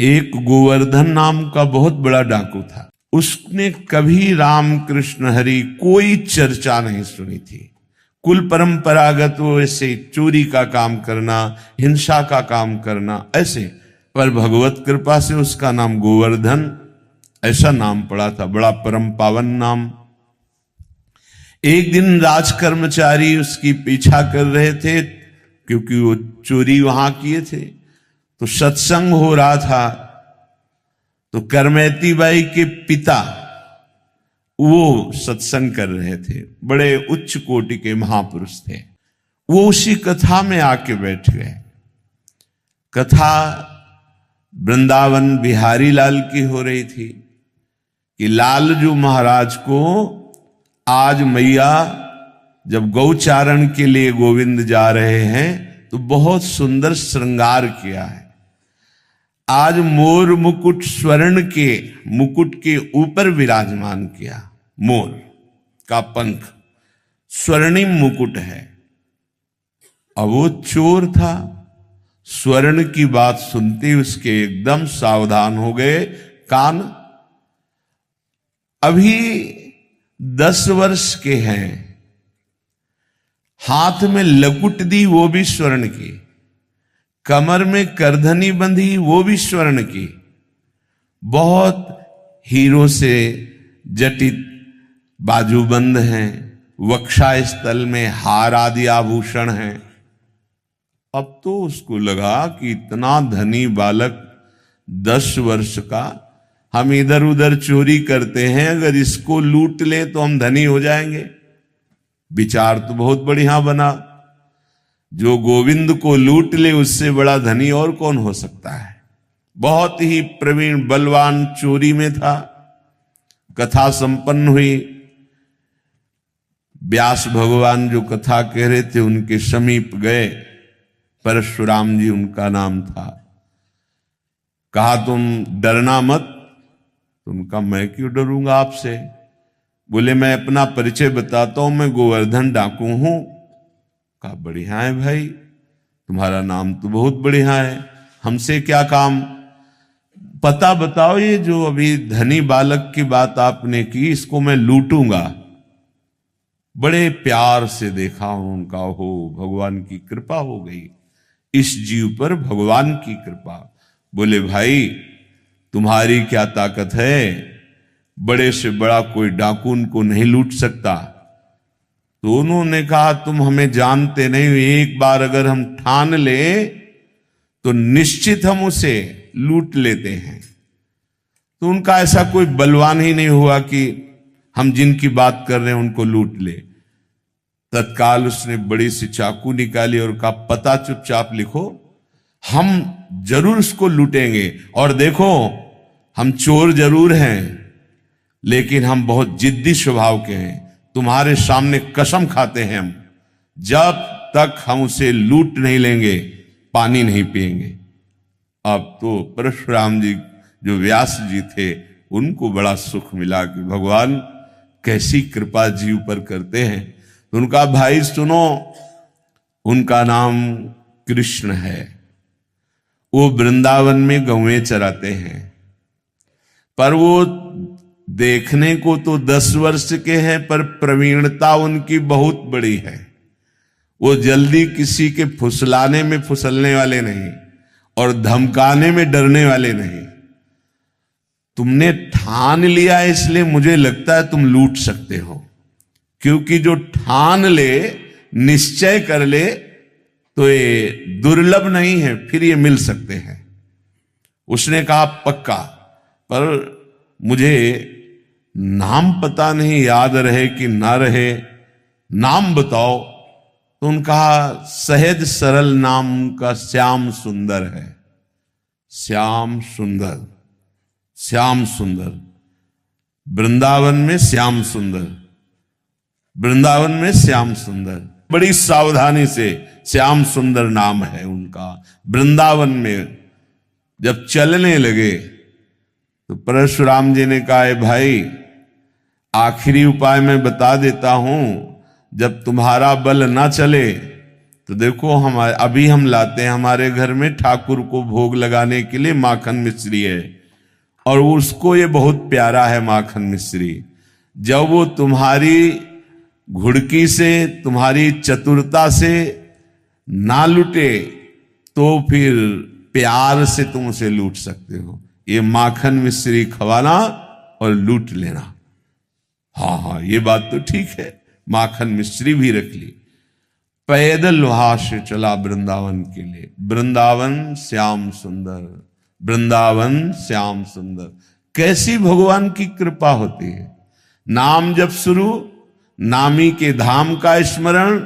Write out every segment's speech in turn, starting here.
एक गोवर्धन नाम का बहुत बड़ा डाकू था। उसने कभी राम कृष्ण हरि कोई चर्चा नहीं सुनी थी। कुल परंपरागत वो ऐसे चोरी का काम करना, हिंसा का काम करना ऐसे, पर भगवत कृपा से उसका नाम गोवर्धन ऐसा नाम पड़ा था, बड़ा परम पावन नाम। एक दिन राज कर्मचारी उसकी पीछा कर रहे थे, क्योंकि वो चोरी वहां किए थे। तो सत्संग हो रहा था, तो करमैती बाई के पिता वो सत्संग कर रहे थे, बड़े उच्च कोटि के महापुरुष थे। वो उसी कथा में आके बैठ गए। कथा वृंदावन बिहारी लाल की हो रही थी कि लालजू महाराज को आज मैया जब गौचारण के लिए गोविंद जा रहे हैं तो बहुत सुंदर श्रृंगार किया है। आज मोर मुकुट स्वर्ण के मुकुट के ऊपर विराजमान किया। मोर का पंख स्वर्णिम मुकुट है। अब वो चोर था, स्वर्ण की बात सुनते उसके एकदम सावधान हो गए कान। अभी 10 वर्ष के हैं, हाथ में लकुट दी वो भी स्वर्ण की, कमर में करधनी बंधी वो भी स्वर्ण की, बहुत हीरो से जटित बाजूबंद हैं, वक्षा स्थल में हार आदि आभूषण हैं। अब तो उसको लगा कि इतना धनी बालक 10 वर्ष का, हम इधर उधर चोरी करते हैं, अगर इसको लूट ले तो हम धनी हो जाएंगे। विचार तो बहुत बढ़िया बना, जो गोविंद को लूट ले उससे बड़ा धनी और कौन हो सकता है। बहुत ही प्रवीण बलवान चोरी में था। कथा संपन्न हुई। व्यास भगवान जो कथा कह रहे थे उनके समीप गए। परशुराम जी उनका नाम था। कहा तुम डरना मत। उनका मैं क्यों डरूंगा आपसे। बोले मैं अपना परिचय बताता हूं, मैं गोवर्धन डाकू हूं। कहा बढ़िया है भाई, तुम्हारा नाम तो बहुत बढ़िया है, हमसे क्या काम। पता बताओ, ये जो अभी धनी बालक की बात आपने की, इसको मैं लूटूंगा। बड़े प्यार से देखा हूं उनका, हो भगवान की कृपा हो गई इस जीव पर, भगवान की कृपा। बोले भाई तुम्हारी क्या ताकत है, बड़े से बड़ा कोई डाकू उनको नहीं लूट सकता। तो उन्होंने कहा तुम हमें जानते नहीं, एक बार अगर हम ठान ले तो निश्चित हम उसे लूट लेते हैं। तो उनका ऐसा कोई बलवान ही नहीं हुआ कि हम जिनकी बात कर रहे हैं उनको लूट ले। तत्काल उसने बड़ी सी चाकू निकाली और कहा पता चुपचाप लिखो, हम जरूर उसको लूटेंगे। और देखो हम चोर जरूर हैं, लेकिन हम बहुत जिद्दी स्वभाव के हैं। तुम्हारे सामने कसम खाते हैं हम, जब तक हम उसे लूट नहीं लेंगे पानी नहीं पिएंगे। अब तो परशुराम जी जो व्यास जी थे उनको बड़ा सुख मिला कि भगवान कैसी कृपा जीव पर करते हैं। तो उनका भाई सुनो, उनका नाम कृष्ण है। वो वृंदावन में गौएं चराते हैं, पर वो देखने को तो 10 वर्ष के हैं, पर प्रवीणता उनकी बहुत बड़ी है। वो जल्दी किसी के फुसलाने में फुसलने वाले नहीं और धमकाने में डरने वाले नहीं। तुमने ठान लिया इसलिए मुझे लगता है तुम लूट सकते हो, क्योंकि जो ठान ले, निश्चय कर ले, तो ये दुर्लभ नहीं है, फिर ये मिल सकते हैं। उसने कहा पक्का, पर मुझे नाम पता नहीं, याद रहे कि ना रहे, नाम बताओ। तो उनका सहज सरल नाम का श्याम सुंदर है। श्याम सुंदर, श्याम सुंदर, वृंदावन में श्याम सुंदर, वृंदावन में श्याम सुंदर। बड़ी सावधानी से श्याम सुंदर नाम है उनका। वृंदावन में जब चलने लगे तो परशुराम जी ने कहा भाई आखिरी उपाय मैं बता देता हूं, जब तुम्हारा बल ना चले तो देखो हमारे अभी हम लाते हैं, हमारे घर में ठाकुर को भोग लगाने के लिए माखन मिश्री है, और उसको ये बहुत प्यारा है माखन मिश्री। जब वो तुम्हारी घुड़की से, तुम्हारी चतुरता से ना लूटे तो फिर प्यार से तुम उसे लूट सकते हो। ये माखन मिश्री खवाना और लूट लेना। हाँ हाँ, ये बात तो ठीक है, माखन मिश्री भी रख ली। पैदल वहां से चला वृंदावन के लिए। वृंदावन श्याम सुंदर, वृंदावन श्याम सुंदर। कैसी भगवान की कृपा होती है। नाम जब शुरू, नामी के धाम का स्मरण,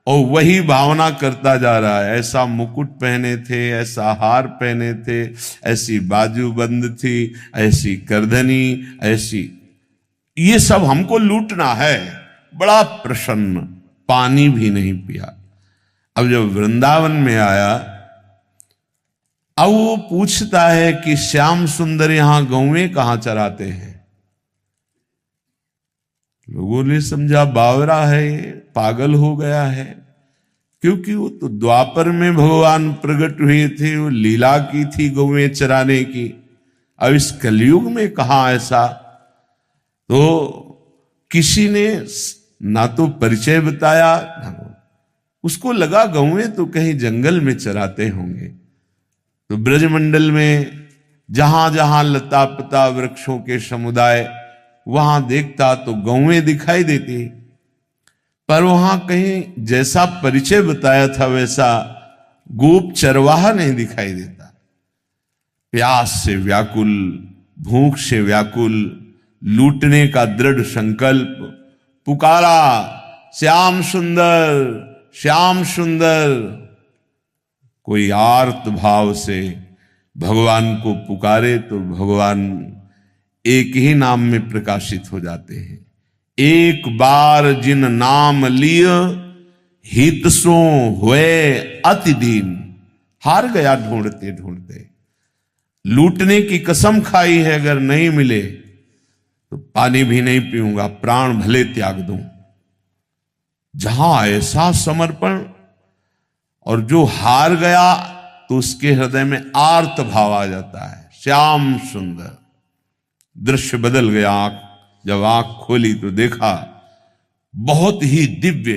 और वही भावना करता जा रहा है। ऐसा मुकुट पहने थे, ऐसा हार पहने थे, ऐसी बाजूबंद थी, ऐसी करधनी, ऐसी, ये सब हमको लूटना है। बड़ा प्रसन्न, पानी भी नहीं पिया। अब जब वृंदावन में आया, अब वो पूछता है कि श्याम सुंदर यहां गौएं कहां चराते हैं। लोगों ने समझा बावरा है, ये पागल हो गया है, क्योंकि वो तो द्वापर में भगवान प्रकट हुए थे, वो लीला की थी गौएं चराने की। अब इस कलयुग में कहां ऐसा। तो किसी ने ना तो परिचय बताया, उसको लगा गौएं तो कहीं जंगल में चराते होंगे। तो ब्रजमंडल में जहां जहां लता पता वृक्षों के समुदाय, वहां देखता तो गौएं दिखाई देती, पर वहां कहीं जैसा परिचय बताया था वैसा गोप चरवाहा नहीं दिखाई देता। प्यास से व्याकुल, भूख से व्याकुल, लूटने का दृढ़ संकल्प, पुकारा श्याम सुंदर, श्याम सुंदर। कोई आर्त भाव से भगवान को पुकारे तो भगवान एक ही नाम में प्रकाशित हो जाते हैं। एक बार जिन नाम लिय, हित सो हुए अति दीन। हार गया ढूंढते ढूंढते, लूटने की कसम खाई है, अगर नहीं मिले तो पानी भी नहीं पीऊंगा, प्राण भले त्याग दूं। जहां ऐसा समर्पण, और जो हार गया तो उसके हृदय में आर्त भाव आ जाता है। श्याम सुंदर, दृश्य बदल गया। जब आंख खोली तो देखा बहुत ही दिव्य,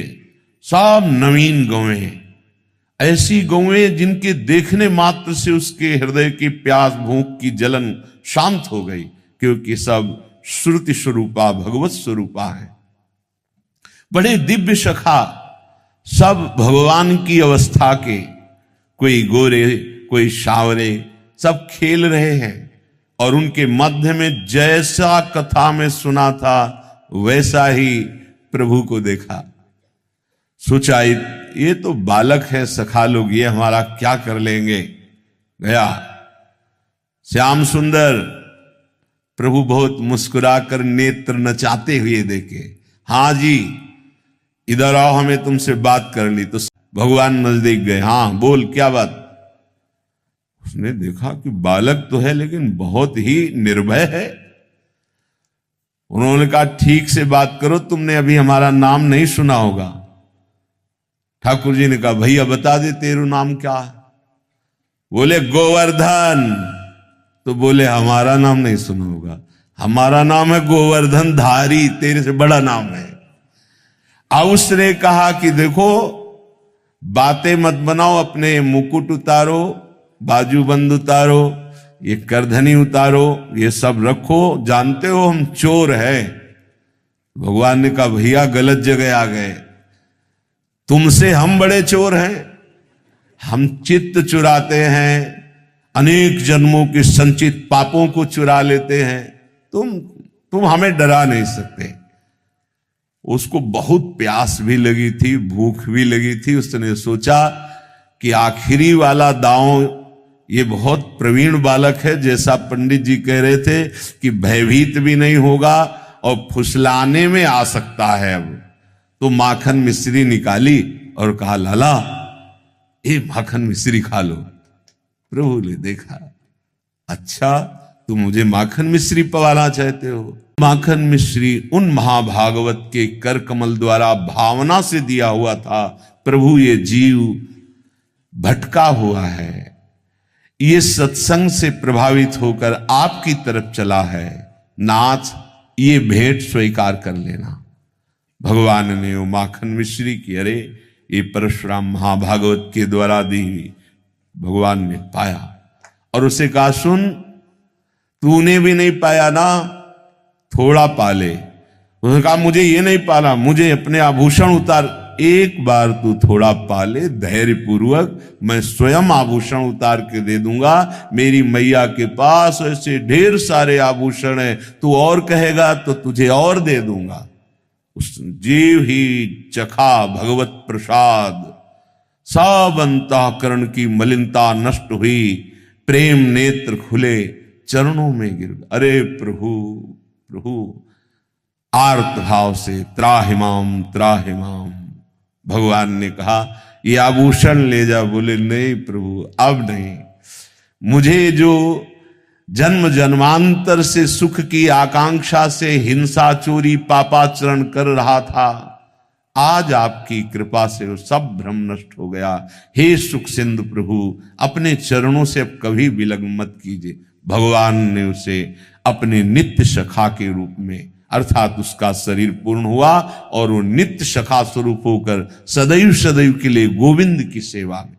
सब नवीन गौएं, ऐसी गौएं जिनके देखने मात्र से उसके हृदय की प्यास, भूख की जलन शांत हो गई, क्योंकि सब श्रुति स्वरूपा, भगवत स्वरूपा है। बड़े दिव्य सखा, सब भगवान की अवस्था के, कोई गोरे, कोई सावरे, सब खेल रहे हैं। और उनके मध्य में जैसा कथा में सुना था वैसा ही प्रभु को देखा। सोचा ये तो बालक है, सखा लोग, ये हमारा क्या कर लेंगे। गया श्याम सुंदर, प्रभु बहुत मुस्कुराकर नेत्र नचाते हुए देखे। हाँ जी, इधर आओ, हमें तुमसे बात करनी। तो भगवान नजदीक गए। हाँ बोल, क्या बात। उसने देखा कि बालक तो है लेकिन बहुत ही निर्भय है। उन्होंने कहा ठीक से बात करो, तुमने अभी हमारा नाम नहीं सुना होगा। ठाकुर जी ने कहा भैया बता दे तेरा नाम क्या है। बोले गोवर्धन। तो बोले हमारा नाम नहीं सुना होगा, हमारा नाम है गोवर्धन धारी, तेरे से बड़ा नाम है। अब उसने कहा कि देखो बातें मत बनाओ, अपने मुकुट उतारो, बाजूबंद उतारो, ये करधनी उतारो, ये सब रखो, जानते हो हम चोर हैं। भगवान ने कहा भैया गलत जगह आ गए, तुमसे हम बड़े चोर हैं। हम चित्त चुराते हैं, अनेक जन्मों के संचित पापों को चुरा लेते हैं, तुम हमें डरा नहीं सकते। उसको बहुत प्यास भी लगी थी, भूख भी लगी थी। उसने सोचा कि आखिरी वाला दांव, ये बहुत प्रवीण बालक है, जैसा पंडित जी कह रहे थे कि भयभीत भी नहीं होगा और फुसलाने में आ सकता है। अब तो माखन मिश्री निकाली और कहा लाला ये माखन मिश्री खा लो। प्रभु ने देखा, अच्छा तुम मुझे माखन मिश्री पवाना चाहते हो। माखन मिश्री उन महाभागवत के कर कमल द्वारा भावना से दिया हुआ था, प्रभु ये जीव भटका हुआ है, ये सत्संग से प्रभावित होकर आपकी तरफ चला है, नाथ ये भेंट स्वीकार कर लेना। भगवान ने वो माखन मिश्री की, अरे ये परशुराम महाभागवत के द्वारा दी हुई, भगवान ने पाया और उसे कहा, सुन तूने भी नहीं पाया ना, थोड़ा पाले। उसने कहा मुझे ये नहीं पाला, मुझे अपने आभूषण उतार। एक बार तू थोड़ा पाले धैर्य पूर्वक, मैं स्वयं आभूषण उतार के दे दूंगा। मेरी मैया के पास ऐसे ढेर सारे आभूषण है, तू और कहेगा तो तुझे और दे दूंगा। उस जीव ही चखा भगवत प्रसाद, सब अंतःकरण की मलिनता नष्ट हुई, प्रेम नेत्र खुले, चरणों में गिर, अरे प्रभु प्रभु, आर्त भाव से त्राहिमाम त्राहिमाम। भगवान ने कहा ये आभूषण ले जा। बोले नहीं प्रभु अब नहीं, मुझे जो जन्म जन्मांतर से सुख की आकांक्षा से हिंसा चोरी पापाचरण कर रहा था, आज आपकी कृपा से वो सब भ्रम नष्ट हो गया। हे सुख सिंधु प्रभु, अपने चरणों से अब कभी विलग्न मत कीजिए। भगवान ने उसे अपने नित्य सखा के रूप में, अर्थात उसका शरीर पूर्ण हुआ और वो नित्य सखा स्वरूप होकर सदैव सदैव के लिए गोविंद की सेवा में।